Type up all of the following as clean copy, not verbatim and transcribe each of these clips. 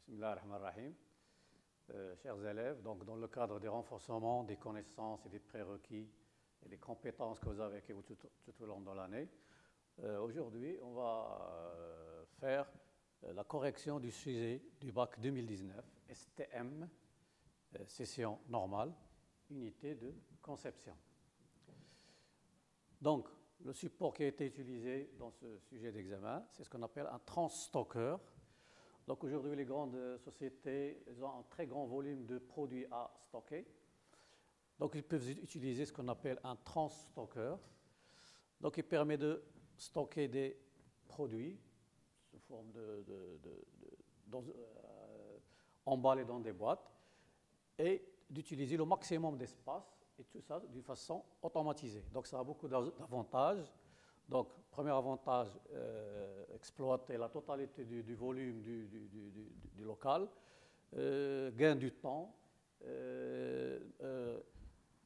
Bismillah ar-Rahman ar-Rahim. Chers élèves, donc dans le cadre des renforcements des connaissances et des prérequis et des compétences que vous avez acquises tout au long de l'année, aujourd'hui, on va faire la correction du sujet du bac 2019, STM, session normale, unité de conception. Donc, le support qui a été utilisé dans ce sujet d'examen, c'est ce qu'on appelle un transstockeur. Donc aujourd'hui, les grandes sociétés elles ont un très grand volume de produits à stocker. Donc ils peuvent utiliser ce qu'on appelle un transstockeur. Donc il permet de stocker des produits sous forme emballés dans des boîtes et d'utiliser le maximum d'espace et tout ça d'une façon automatisée. Donc ça a beaucoup d'avantages. Donc, premier avantage, exploiter la totalité du volume du local, gain du temps,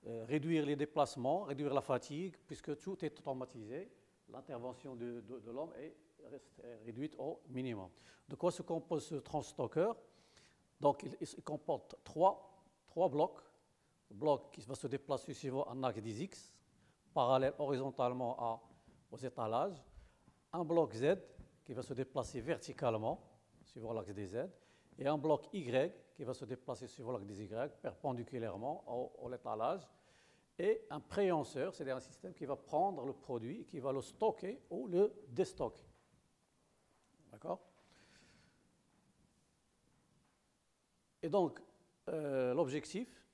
réduire les déplacements, réduire la fatigue, puisque tout est automatisé. L'intervention de l'homme est réduite au minimum. De quoi se compose ce transstockeur? Donc, il comporte trois blocs. Le bloc qui va se déplacer suivant un axe des X, parallèle horizontalement aux étalages, un bloc Z qui va se déplacer verticalement suivant l'axe des Z, et un bloc Y qui va se déplacer suivant l'axe des Y, perpendiculairement au étalage, et un préhenseur, c'est-à-dire un système qui va prendre le produit et qui va le stocker ou le déstocker. D'accord? Et donc, l'objectif,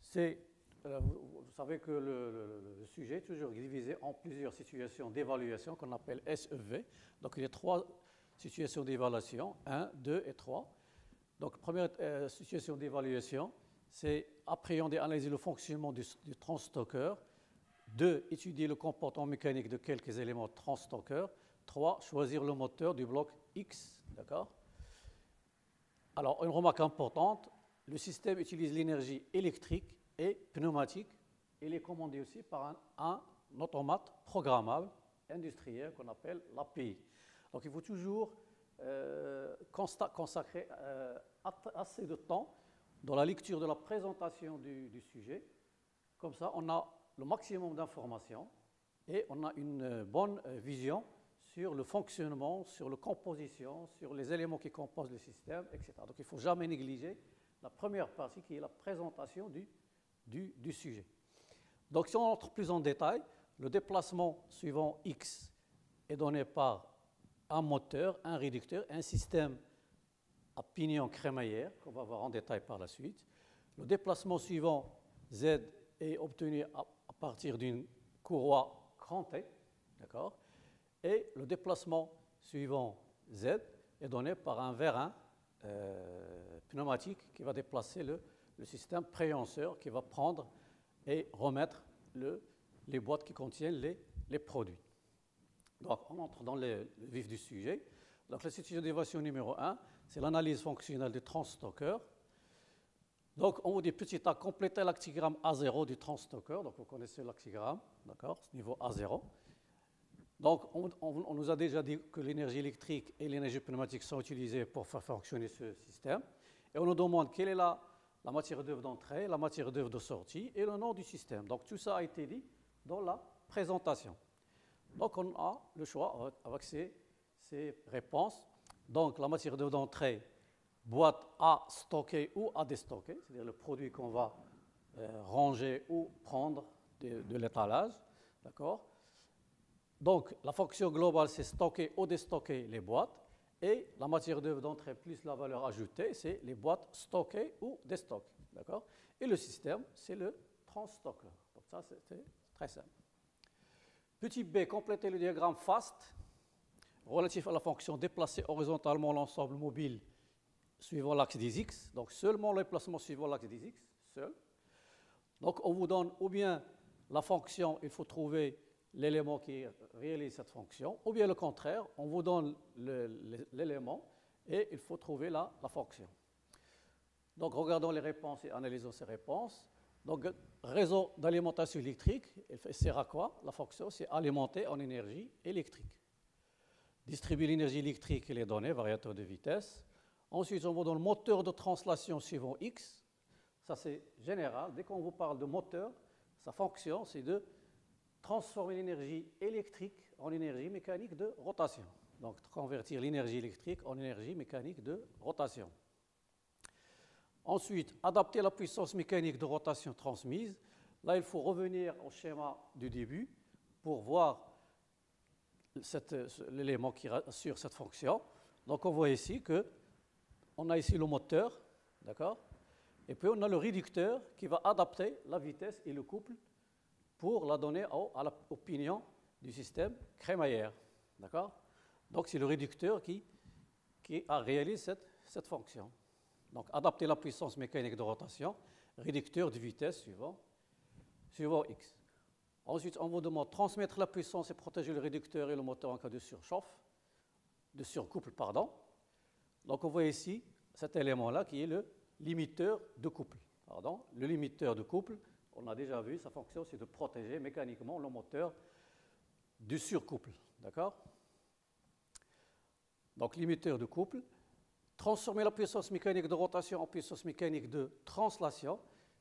c'est... Vous savez que le sujet est toujours divisé en plusieurs situations d'évaluation qu'on appelle SEV. Donc, il y a 3 situations d'évaluation, 1, 2 et 3. Donc, première situation d'évaluation, c'est appréhender, analyser le fonctionnement du transstockeur. 2, étudier le comportement mécanique de quelques éléments transstockeurs. 3, choisir le moteur du bloc X. D'accord? Alors, une remarque importante, le système utilise l'énergie électrique et pneumatique. Il est commandé aussi par un automate programmable industriel qu'on appelle l'API. Donc il faut toujours consacrer assez de temps dans la lecture de la présentation du sujet. Comme ça, on a le maximum d'informations et on a une bonne vision sur le fonctionnement, sur la composition, sur les éléments qui composent le système, etc. Donc il ne faut jamais négliger la première partie qui est la présentation du sujet. Donc si on entre plus en détail, le déplacement suivant X est donné par un moteur, un réducteur, un système à pignon crémaillère qu'on va voir en détail par la suite. Le déplacement suivant Z est obtenu à partir d'une courroie crantée, d'accord? Et le déplacement suivant Z est donné par un vérin pneumatique qui va déplacer le système préhenseur qui va prendre et remettre les boîtes qui contiennent les produits. Donc, on entre dans le vif du sujet. Donc, la situation d'évaluation numéro 1, c'est l'analyse fonctionnelle du transstockeur. Donc, on vous dit petit a, compléter l'actigramme A0 du transstockeur. Donc, vous connaissez l'actigramme, d'accord, ce niveau A0. Donc, on nous a déjà dit que l'énergie électrique et l'énergie pneumatique sont utilisées pour faire fonctionner ce système. Et on nous demande quelle est la matière d'œuvre d'entrée, la matière d'œuvre de sortie et le nom du système. Donc, tout ça a été dit dans la présentation. Donc, on a le choix avec ces réponses. Donc, la matière d'œuvre d'entrée, boîte à stocker ou à déstocker, c'est-à-dire le produit qu'on va ranger ou prendre de l'étalage. D'accord? Donc, la fonction globale, c'est stocker ou déstocker les boîtes. Et la matière d'œuvre d'entrée plus la valeur ajoutée, c'est les boîtes stockées ou déstockées. D'accord? Et le système, c'est le transstockeur. Donc ça, c'est très simple. Petit b, compléter le diagramme FAST relatif à la fonction déplacer horizontalement l'ensemble mobile suivant l'axe des X. Donc seulement le déplacement suivant l'axe des X, seul. Donc on vous donne ou bien la fonction, il faut trouver l'élément qui réalise cette fonction, ou bien le contraire, on vous donne l'élément et il faut trouver la fonction. Donc, regardons les réponses et analysons ces réponses. Donc, réseau d'alimentation électrique, il sert à quoi? La fonction, c'est alimenter en énergie électrique. Distribuer l'énergie électrique et les données, variateur de vitesse. Ensuite, on va dans le moteur de translation suivant X. Ça, c'est général. Dès qu'on vous parle de moteur, sa fonction, c'est de transformer l'énergie électrique en énergie mécanique de rotation. Donc, convertir l'énergie électrique en énergie mécanique de rotation. Ensuite, adapter la puissance mécanique de rotation transmise. Là, il faut revenir au schéma du début pour voir l'élément qui assure cette fonction. Donc, on voit ici qu'on a ici le moteur, d'accord? Et puis, on a le réducteur qui va adapter la vitesse et le couple pour la donner au pignon du système crémaillère, d'accord? Donc, c'est le réducteur qui a réalisé cette fonction. Donc, adapter la puissance mécanique de rotation, réducteur de vitesse suivant X. Ensuite, on vous demande de transmettre la puissance et protéger le réducteur et le moteur en cas de surcouple, pardon. Donc, on voit ici cet élément-là qui est le limiteur de couple. Pardon. Le limiteur de couple, on a déjà vu, sa fonction, c'est de protéger mécaniquement le moteur du surcouple. D'accord? Donc, limiteur de couple. Transformer la puissance mécanique de rotation en puissance mécanique de translation.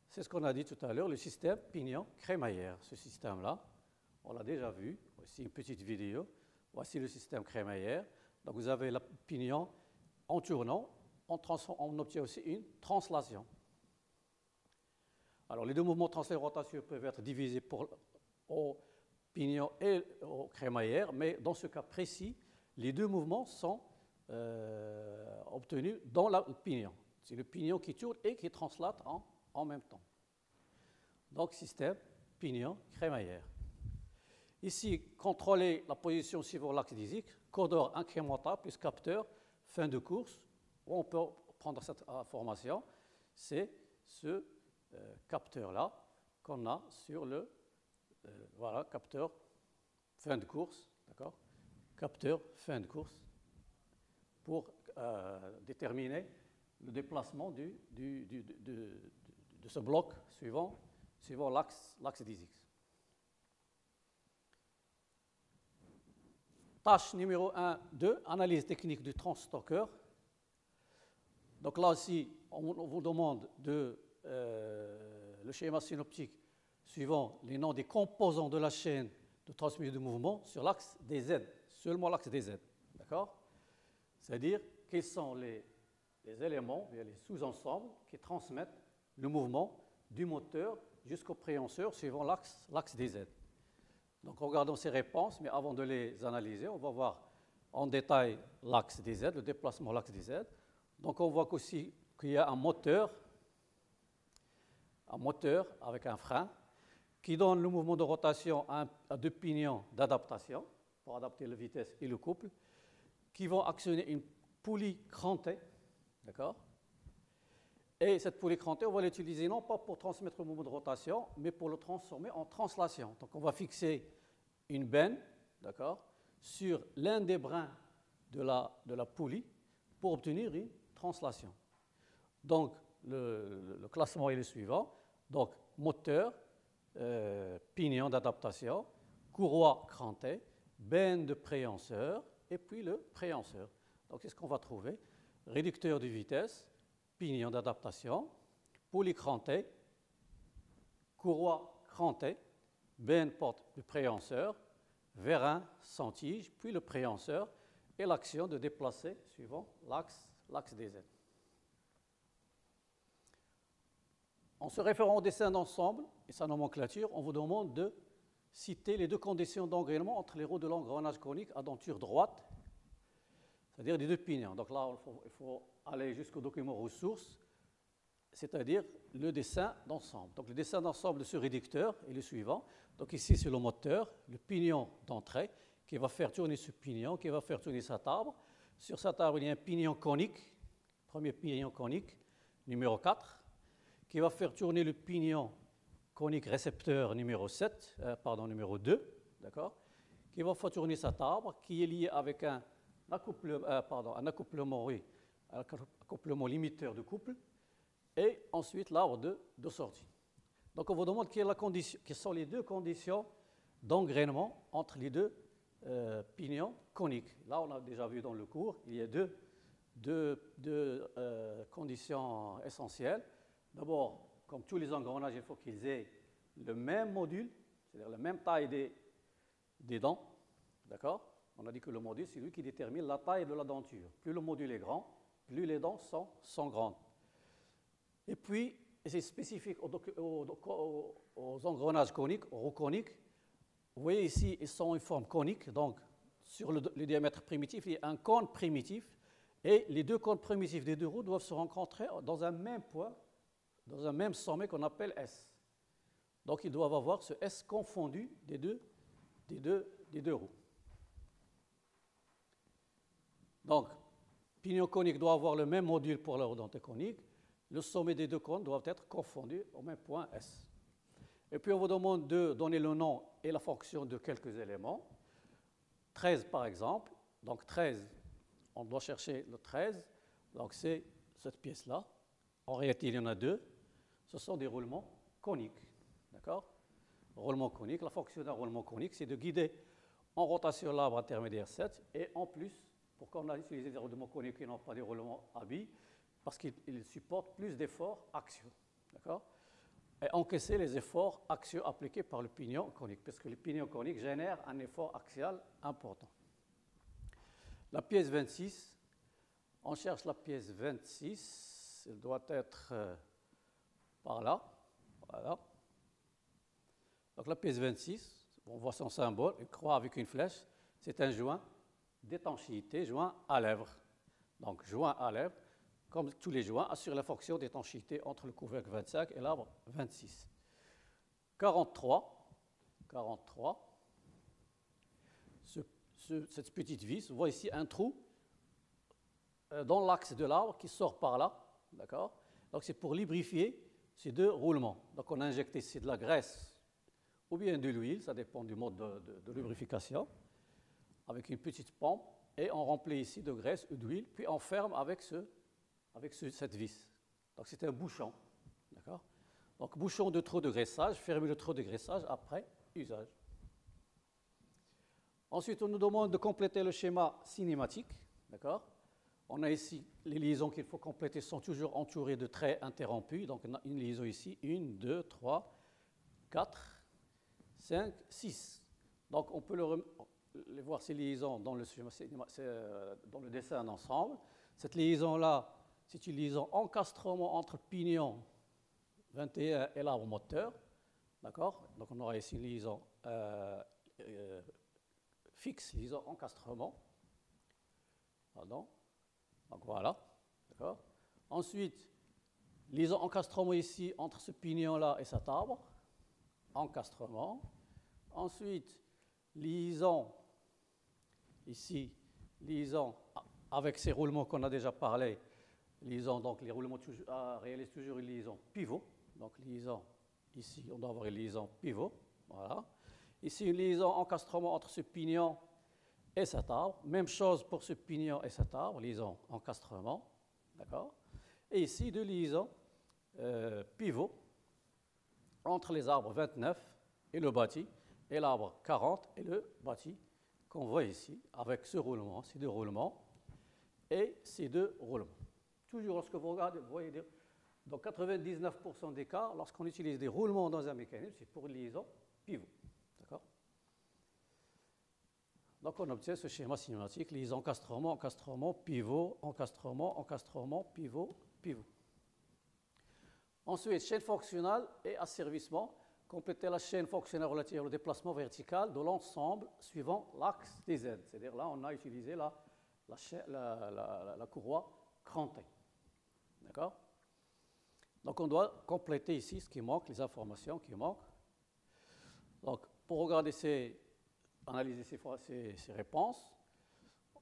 C'est ce qu'on a dit tout à l'heure, le système pignon-crémaillère. Ce système-là, on l'a déjà vu. Voici une petite vidéo. Voici le système crémaillère. Donc, vous avez le pignon en tournant. On obtient aussi une translation. Alors, les deux mouvements translation-rotation peuvent être divisés au pignon et au crémaillère, mais dans ce cas précis, les deux mouvements sont obtenus dans le pignon. C'est le pignon qui tourne et qui translate en même temps. Donc, système pignon-crémaillère. Ici, contrôler la position suivant l'axe des X, codeur incrémental plus capteur, fin de course. On peut prendre cette information, c'est ce capteur-là qu'on a sur le voilà, capteur fin de course, d'accord? Capteur fin de course pour déterminer le déplacement de ce bloc suivant l'axe des X. Tâche numéro 1, 2, analyse technique du transstockeur. Donc là aussi, on vous demande le schéma synoptique suivant les noms des composants de la chaîne de transmission de mouvement sur l'axe des Z, seulement l'axe des Z. D'accord? C'est-à-dire, quels sont les éléments, les sous-ensembles qui transmettent le mouvement du moteur jusqu'au préhenseur suivant l'axe des Z. Donc, regardons ces réponses, mais avant de les analyser, on va voir en détail l'axe des Z, le déplacement de l'axe des Z. Donc, on voit aussi qu'il y a un moteur avec un frein qui donne le mouvement de rotation à deux pignons d'adaptation pour adapter la vitesse et le couple, qui vont actionner une poulie crantée, d'accord? Et cette poulie crantée, on va l'utiliser non pas pour transmettre le mouvement de rotation, mais pour le transformer en translation. Donc, on va fixer une benne, d'accord, sur l'un des brins de la poulie pour obtenir une translation. Donc, le classement est le suivant. Donc, moteur, pignon d'adaptation, courroie crantée, benne de préhenseur, et puis le préhenseur. Donc, c'est ce qu'on va trouver. Réducteur de vitesse, pignon d'adaptation, poulie crantée, courroie crantée, benne porte de préhenseur, vérin sans tige, puis le préhenseur, et l'action de déplacer suivant l'axe des Z. En se référant au dessin d'ensemble et sa nomenclature, on vous demande de citer les deux conditions d'engrainement entre les roues de l'engrenage conique à denture droite, c'est-à-dire les deux pignons. Donc là, il faut aller jusqu'au document ressources, c'est-à-dire le dessin d'ensemble. Donc le dessin d'ensemble de ce réducteur est le suivant. Donc ici, c'est le moteur, le pignon d'entrée, qui va faire tourner ce pignon, qui va faire tourner cet arbre. Sur cet arbre, il y a un pignon conique, premier pignon conique, numéro 4, qui va faire tourner le pignon conique récepteur numéro 2, d'accord, qui va faire tourner cet arbre, qui est lié avec un accouplement limiteur de couple, et ensuite l'arbre de sortie. Donc on vous demande quelles sont les deux conditions d'engrainement entre les deux pignons coniques. Là, on a déjà vu dans le cours, il y a deux deux conditions essentielles. D'abord, comme tous les engrenages, il faut qu'ils aient le même module, c'est-à-dire la même taille des dents. D'accord? On a dit que le module, c'est lui qui détermine la taille de la denture. Plus le module est grand, plus les dents sont grandes. Et puis, c'est spécifique aux engrenages coniques, aux roues coniques. Vous voyez ici, ils sont en forme conique. Donc, sur le diamètre primitif, il y a un cône primitif. Et les deux cônes primitifs des deux roues doivent se rencontrer dans un même point, dans un même sommet qu'on appelle S. Donc, ils doivent avoir ce S confondu des deux roues. Donc, pignon conique doit avoir le même module pour la roue dentée conique. Le sommet des deux cônes doivent être confondus au même point S. Et puis, on vous demande de donner le nom et la fonction de quelques éléments. 13, par exemple. Donc, 13, on doit chercher le 13. Donc, c'est cette pièce-là. En réalité, il y en a deux. Ce sont des roulements coniques. D'accord? Roulement conique. La fonction d'un roulement conique, c'est de guider en rotation l'arbre intermédiaire 7. Et en plus, pourquoi on a utilisé des roulements coniques qui n'ont pas des roulements à billes? Parce qu'ils supportent plus d'efforts axiaux. D'accord? Et encaisser les efforts axiaux appliqués par le pignon conique, parce que le pignon conique génère un effort axial important. La pièce 26, on cherche la pièce 26, elle doit être par là. Voilà. Donc la pièce 26, on voit son symbole, une croix avec une flèche, c'est un joint d'étanchéité, joint à lèvres. Donc joint à lèvres, comme tous les joints, assure la fonction d'étanchéité entre le couvercle 25 et l'arbre 26. 43, cette petite vis, on voit ici un trou dans l'axe de l'arbre qui sort par là. D'accord? Donc c'est pour lubrifier ces deux roulements. Donc on a injecté ici de la graisse ou bien de l'huile, ça dépend du mode de lubrification, avec une petite pompe, et on remplit ici de graisse ou d'huile, puis on ferme avec cette vis. Donc c'est un bouchon. D'accord? Donc bouchon de trou de graissage, fermer le trou de graissage après usage. Ensuite, on nous demande de compléter le schéma cinématique. D'accord? On a ici les liaisons qu'il faut compléter sont toujours entourées de traits interrompus. Donc on a une liaison ici, 1, 2, 3, 4, 5, 6. Donc on peut voir ces liaisons dans le dessin d'ensemble. Cette liaison-là, c'est une liaison encastrement entre pignon 21 et l'arbre moteur. D'accord? Donc on aura ici une liaison fixe, liaison encastrement. Pardon. Donc voilà. D'accord? Ensuite, liaison encastrement ici entre ce pignon-là et cet arbre. Encastrement. Ensuite, liaison ici, liaison avec ces roulements qu'on a déjà parlé. Liaison, donc les roulements réalisent toujours une liaison pivot. Donc liaison ici, on doit avoir une liaison pivot. Voilà. Ici, une liaison encastrement entre ce pignon et cet arbre. Même chose pour ce pignon et cet arbre, liaison encastrement. D'accord? Et ici, deux liaisons pivot entre les arbres 29 et le bâti, et l'arbre 40 et le bâti qu'on voit ici, avec ce roulement, ces deux roulements et ces deux roulements. Toujours lorsque vous regardez, vous voyez, dans 99% des cas, lorsqu'on utilise des roulements dans un mécanisme, c'est pour une liaison pivot. D'accord? Donc on obtient ce schéma cinématique, liaison encastrement, encastrement, pivot, encastrement, encastrement, pivot, pivot. Ensuite, chaîne fonctionnelle et asservissement. Compléter la chaîne fonctionnelle relative au déplacement vertical de l'ensemble suivant l'axe des Z. C'est-à-dire là, on a utilisé la courroie crantée. D'accord? Donc on doit compléter ici ce qui manque, les informations qui manquent. Donc pour regarder analyser ces réponses,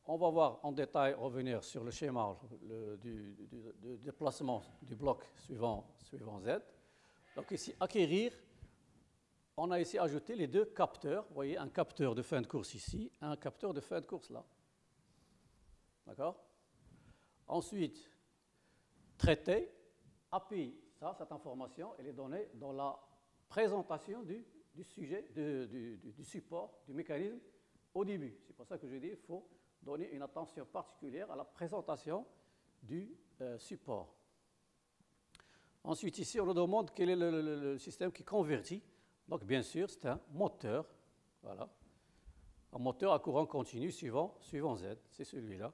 on va voir en détail revenir sur le schéma du déplacement du bloc suivant Z. Donc ici, acquérir, on a ici ajouté les deux capteurs. Vous voyez, un capteur de fin de course ici, un capteur de fin de course là. D'accord? Ensuite, traiter, API, cette information, elle est donnée dans la présentation du sujet, du support, du mécanisme au début. C'est pour ça que je dis qu'il faut donner une attention particulière à la présentation du support. Ensuite, ici, on nous demande quel est le système qui convertit. Donc, bien sûr, c'est un moteur. Voilà. Un moteur à courant continu suivant Z. C'est celui-là.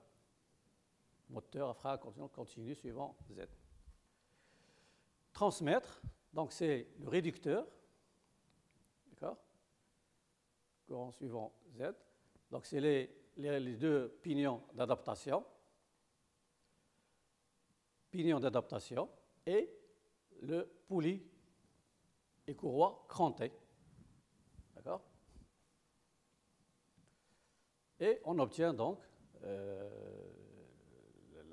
Moteur à frein continu suivant Z. Transmettre, donc c'est le réducteur. D'accord? Courant suivant Z. Donc, c'est les deux pignons d'adaptation. Pignon d'adaptation et le poulie et courroie crantée. D'accord? Et on obtient donc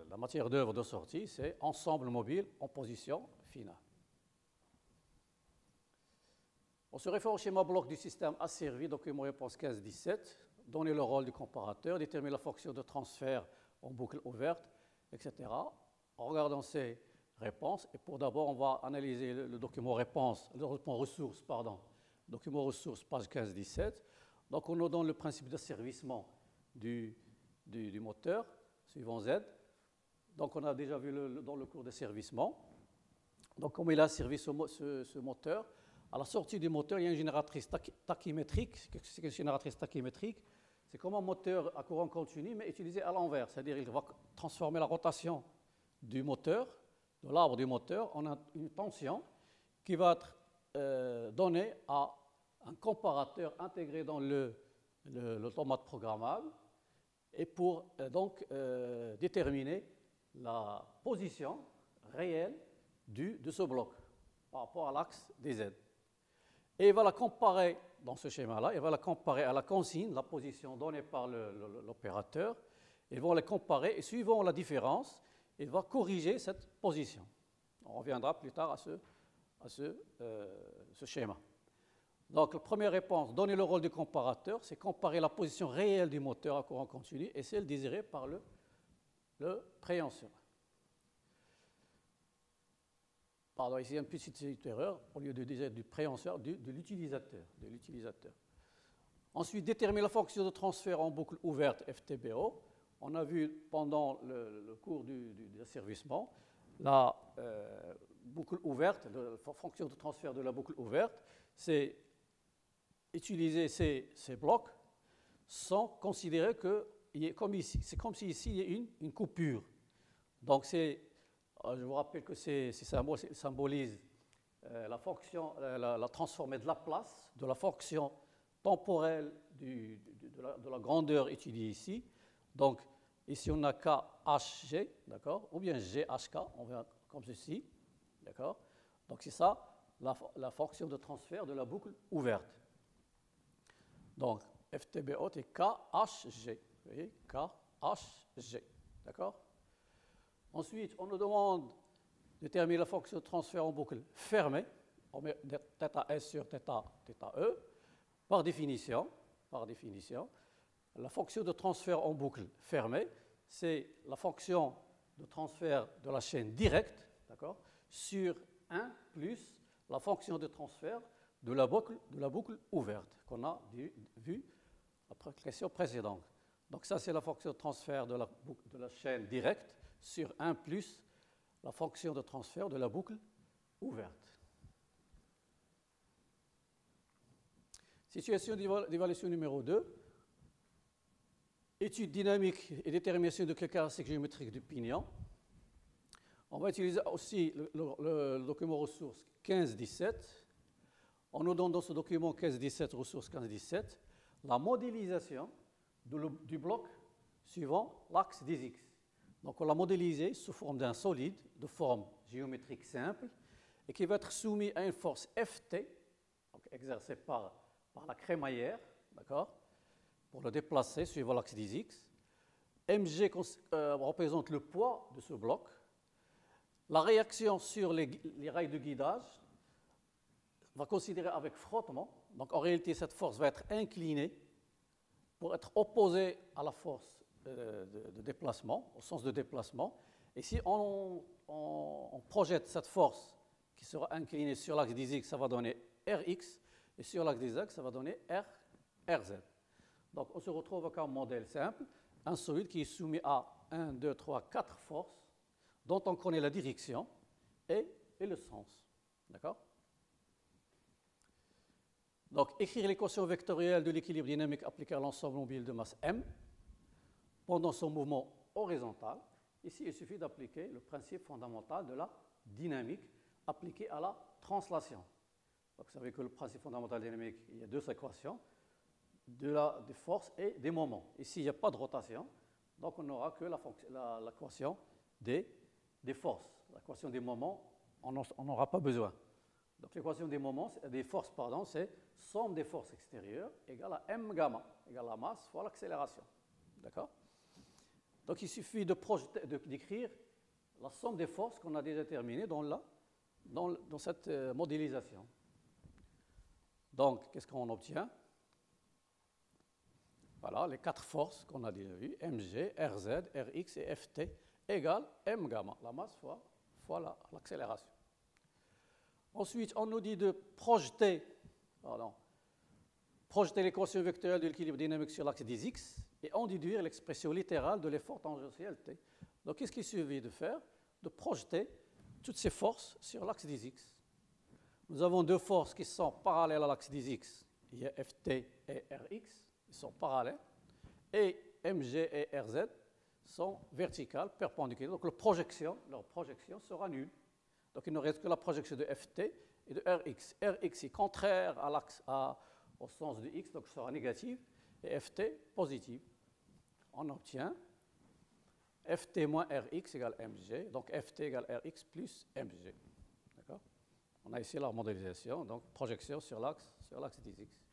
la matière d'œuvre de sortie, c'est ensemble mobile en position finale. On se réfère au schéma bloc du système asservi, document réponse 15-17, donner le rôle du comparateur, déterminer la fonction de transfert en boucle ouverte, etc. En regardant ces réponses, et pour d'abord, on va analyser le document réponse, le document ressources, pardon, document ressources, page 15-17. Donc, on nous donne le principe d'asservissement du moteur, suivant Z. Donc, on a déjà vu dans le cours d'asservissement. Donc, comme il a asservi ce moteur, à la sortie du moteur, il y a une génératrice tachymétrique. C'est une génératrice tachymétrique. C'est comme un moteur à courant continu, mais utilisé à l'envers. C'est-à-dire qu'il va transformer la rotation du moteur, de l'arbre du moteur, en une tension qui va être donnée à un comparateur intégré dans l'automate programmable et pour donc déterminer la position réelle de ce bloc par rapport à l'axe des Z. Et il va la comparer, dans ce schéma-là, il va la comparer à la consigne, la position donnée par l'opérateur. Ils vont les comparer et suivant la différence, il va corriger cette position. On reviendra plus tard à ce schéma. Donc, la première réponse, donner le rôle du comparateur, c'est comparer la position réelle du moteur à courant continu et celle désirée par le préhenseur. Pardon, ici, il y a une petite erreur, au lieu de dire du préhenseur, de l'utilisateur. Ensuite, déterminer la fonction de transfert en boucle ouverte FTBO. On a vu pendant le cours du asservissement, la boucle ouverte, la fonction de transfert de la boucle ouverte, c'est utiliser ces blocs sans considérer que, c'est comme si ici il y a une coupure. Donc, je vous rappelle que ça symbolise la fonction, la transformée de la place, de la fonction temporelle de la grandeur étudiée ici. Donc, ici, on a KHG, d'accord, ou bien GHK, on verra comme ceci, d'accord. Donc, c'est ça, la fonction de transfert de la boucle ouverte. Donc, FTBO est KHG, vous voyez, KHG, d'accord. Ensuite, on nous demande de déterminer la fonction de transfert en boucle fermée. On met θS sur θE. Par définition, la fonction de transfert en boucle fermée, c'est la fonction de transfert de la chaîne directe, d'accord, sur 1 plus la fonction de transfert de la boucle ouverte qu'on a vu à la question précédente. Donc ça, c'est la fonction de transfert de la chaîne directe sur 1 plus la fonction de transfert de la boucle ouverte. Situation d'évaluation numéro 2. Étude dynamique et détermination de quelques caractéristiques géométriques du pignon. On va utiliser aussi le document ressources 15-17. On nous donne dans ce document 15-17, ressources 15-17, la modélisation du bloc suivant l'axe des X. Donc, on l'a modélisé sous forme d'un solide de forme géométrique simple et qui va être soumis à une force Ft, donc exercée par la crémaillère, d'accord, pour le déplacer suivant l'axe des X. Mg représente le poids de ce bloc. La réaction sur les rails de guidage va considérer avec frottement. Donc, en réalité, cette force va être inclinée pour être opposée à la force de déplacement, au sens de déplacement. Et si on projette cette force qui sera inclinée sur l'axe des X, ça va donner Rx, et sur l'axe des X, ça va donner Rz. Donc, on se retrouve avec un modèle simple un solide qui est soumis à 1, 2, 3, 4 forces dont on connaît la direction et le sens. D'accord? Donc, écrire l'équation vectorielle de l'équilibre dynamique appliquée à l'ensemble mobile de masse M pendant son mouvement horizontal. Ici, il suffit d'appliquer le principe fondamental de la dynamique appliqué à la translation. Donc, vous savez que le principe fondamental de la dynamique, il y a deux équations, des forces et des moments. Ici, il n'y a pas de rotation, donc on n'aura que l'équation des forces. L'équation des moments, on n'aura pas besoin. Donc l'équation des forces, c'est somme des forces extérieures égale à m gamma, égale à la masse fois l'accélération. D'accord? Donc il suffit d'écrire la somme des forces qu'on a déjà déterminées dans cette modélisation. Donc, qu'est-ce qu'on obtient? Voilà, les 4 forces qu'on a déjà vues, mg, rz, rx et ft, égale m gamma, la masse fois l'accélération. Ensuite, on nous dit de projeter l'équation vectorielle de l'équilibre dynamique sur l'axe des x et en déduire l'expression littérale de l'effort tangentiel t. Donc, qu'est-ce qu'il suffit de faire? De projeter toutes ces forces sur l'axe des x. Nous avons deux forces qui sont parallèles à l'axe des x. Il y a ft et rx, ils sont parallèles. Et mg et rz sont verticales, perpendiculaires. Donc, leur projection sera nulle. Donc, il ne reste que la projection de ft et de rx. Rx est contraire à l'axe au sens de x, donc sera négative, et ft positive. On obtient ft moins rx égale mg, donc ft égale rx plus mg. D'accord? On a ici la modélisation, donc projection sur l'axe des x.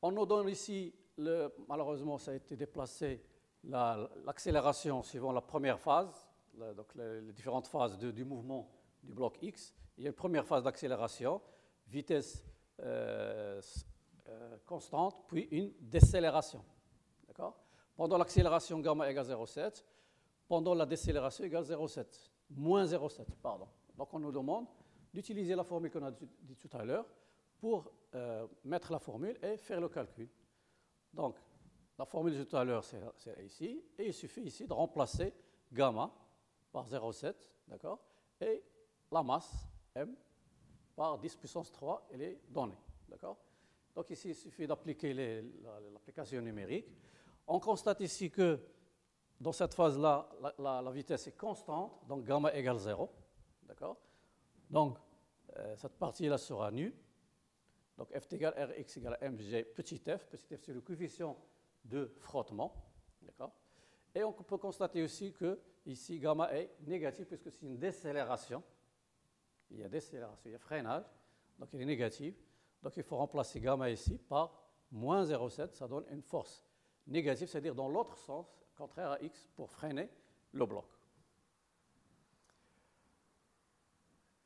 On nous donne ici, malheureusement ça a été déplacé, l'accélération suivant la première phase, donc les différentes phases du mouvement du bloc X. Il y a une première phase d'accélération, vitesse constante, puis une décélération. D'accord? Pendant l'accélération, gamma égale 0,7. Pendant la décélération, égale 0,7. Moins 0,7, pardon. Donc on nous demande d'utiliser la formule qu'on a dit tout à l'heure pour mettre la formule et faire le calcul. Donc, la formule de tout à l'heure, c'est ici. Et il suffit ici de remplacer gamma par 0,7, d'accord? Et la masse, m, par 10 puissance 3, elle est donnée, d'accord? Donc ici, il suffit d'appliquer l'application numérique. On constate ici que dans cette phase-là, la vitesse est constante, donc gamma égale 0, d'accord? Donc, cette partie-là sera nulle. Donc, ft égale rx égale mg petit f. Petit f, c'est le coefficient de frottement, d'accord? Et on peut constater aussi que ici, gamma est négatif puisque c'est une décélération. Il y a décélération, il y a freinage, donc il est négatif. Donc, il faut remplacer gamma ici par moins 0,7. Ça donne une force négative, c'est-à-dire dans l'autre sens, contraire à x, pour freiner le bloc.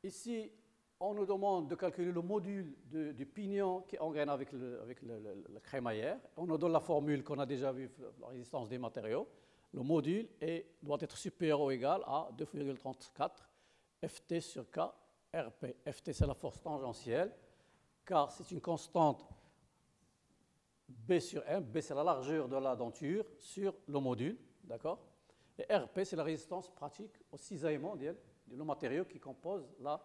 Ici, on nous demande de calculer le module du pignon qui engraine avec la crémaillère. On nous donne la formule qu'on a déjà vue, la résistance des matériaux. Le module doit être supérieur ou égal à 2,34 Ft sur K RP. Ft, c'est la force tangentielle. K, c'est une constante B sur M. B, c'est la largeur de la denture sur le module. D'accord? Et RP, c'est la résistance pratique au cisaillement du matériau qui compose la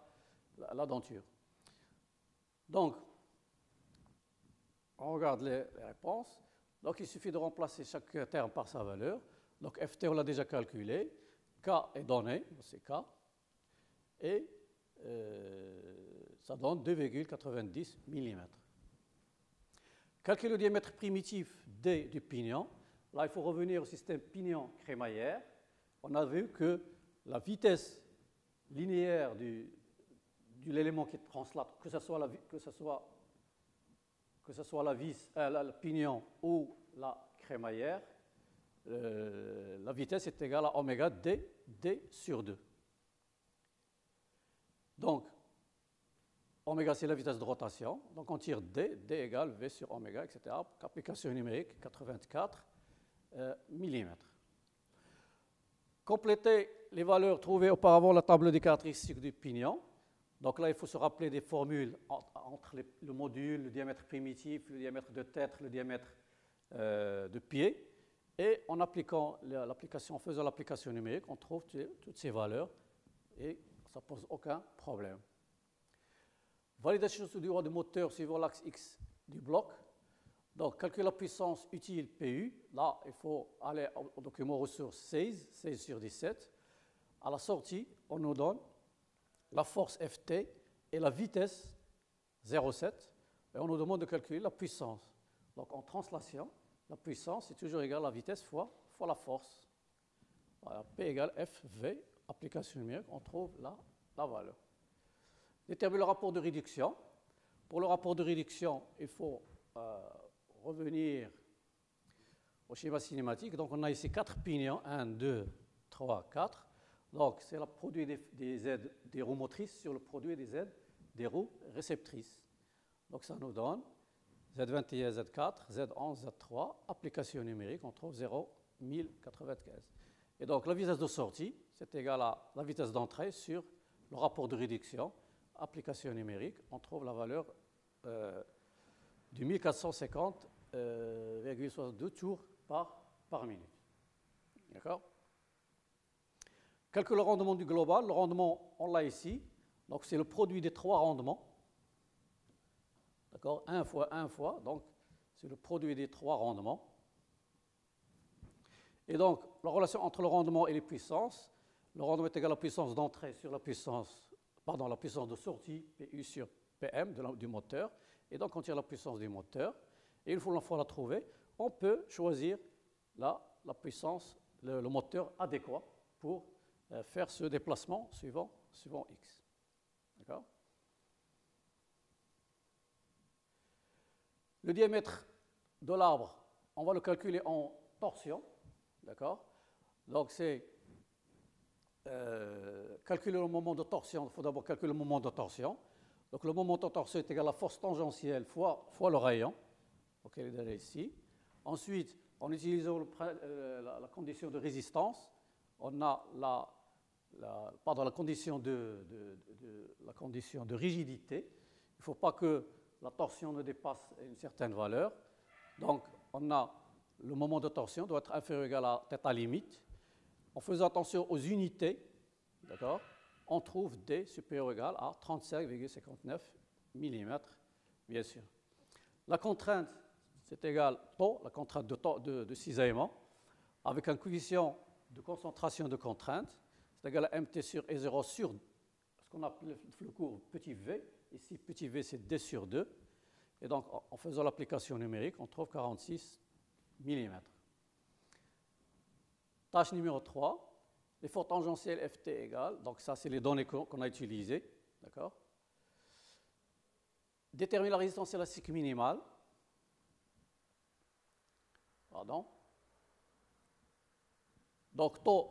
denture. Donc, on regarde les réponses. Donc, il suffit de remplacer chaque terme par sa valeur. Donc, Ft, on l'a déjà calculé. K est donné, c'est K. Et ça donne 2,90 mm. Calculer le diamètre primitif D du pignon. Là, il faut revenir au système pignon-crémaillère. On a vu que la vitesse linéaire de l'élément qui translate, que ce soit la vis, le pignon ou la crémaillère, la vitesse est égale à oméga d sur 2. Donc, oméga, c'est la vitesse de rotation. Donc, on tire d égale v sur oméga, etc. Application numérique, 84 mm. Compléter les valeurs trouvées auparavant la table des caractéristiques du pignon. Donc là, il faut se rappeler des formules entre le module, le diamètre primitif, le diamètre de tête, le diamètre de pied. Et en appliquant l'application, en faisant l'application numérique, on trouve toutes ces valeurs et ça ne pose aucun problème. Validation du droit du moteur suivant l'axe X du bloc. Donc, calculer la puissance utile PU. Là, il faut aller au document ressources 16 sur 17. À la sortie, on nous donne la force FT et la vitesse 0,7. Et on nous demande de calculer la puissance. Donc, en translation, la puissance est toujours égale à la vitesse fois la force. Voilà, P égale FV, application numérique, on trouve la valeur. Déterminer le rapport de réduction. Pour le rapport de réduction, il faut revenir au schéma cinématique. Donc, on a ici 4 pignons, 1, 2, 3, 4. Donc, c'est le produit des aides des roues motrices sur le produit des aides des roues réceptrices. Donc, ça nous donne Z21, Z4, Z11, Z3, application numérique, on trouve 0,1095. Et donc, la vitesse de sortie, c'est égal à la vitesse d'entrée sur le rapport de réduction, application numérique, on trouve la valeur du 1450,62 tours par minute. D'accord? Calcule le rendement du global. Le rendement, on l'a ici. Donc, c'est le produit des 3 rendements. D'accord? 1 fois 1 fois. Donc, c'est le produit des 3 rendements. Et donc, la relation entre le rendement et les puissances. Le rendement est égal à la puissance d'entrée sur la puissance de sortie, PU sur PM du moteur. Et donc, on tire la puissance du moteur. Et une fois la trouver, on peut choisir la puissance, le moteur adéquat pour faire ce déplacement suivant X. D'accord? Le diamètre de l'arbre, on va le calculer en torsion. D'accord? Donc, c'est calculer le moment de torsion. Il faut d'abord calculer le moment de torsion. Donc, le moment de torsion est égal à la force tangentielle fois le rayon. OK, il est déjà ici. Ensuite, en utilisant la condition de résistance, on a la condition de rigidité. Il ne faut pas que la torsion ne dépasse une certaine valeur. Donc, on a le moment de torsion doit être inférieur ou égal à θ limite. En faisant attention aux unités, d'accord, on trouve D supérieur ou égal à 35,59 mm, bien sûr. La contrainte, c'est égal taux, la contrainte de cisaillement, avec un coefficient de concentration de contrainte, c'est égal à MT sur E0 sur ce qu'on appelle le cours petit v. Ici, petit v, c'est D sur 2. Et donc, en faisant l'application numérique, on trouve 46 mm. Tâche numéro 3, l'effort tangentiel FT égale, donc ça, c'est les données qu'on a utilisées. D'accord? Déterminer la résistance élastique minimale. Pardon. Donc, taux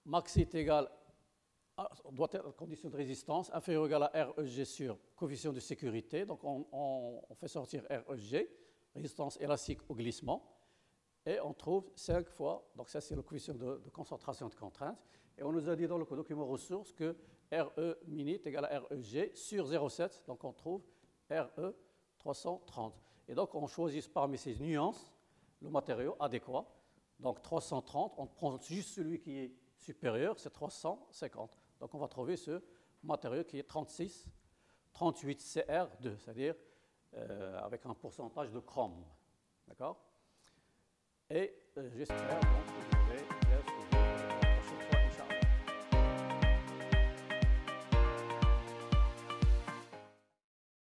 maxi est égal doit être la condition de résistance inférieure ou égale à REG sur coefficient de sécurité. Donc, on fait sortir REG, résistance élastique au glissement, et on trouve 5 fois, donc ça c'est le coefficient de concentration de contrainte, et on nous a dit dans le document ressources que RE mini est égal à REG sur 0,7, donc on trouve RE 330. Et donc, on choisit parmi ces nuances le matériau adéquat. Donc, 330, on prend juste celui qui est supérieur, c'est 350. Donc, on va trouver ce matériau qui est 38 CR2, c'est-à-dire avec un pourcentage de chrome. D'accord? Et j'espère donc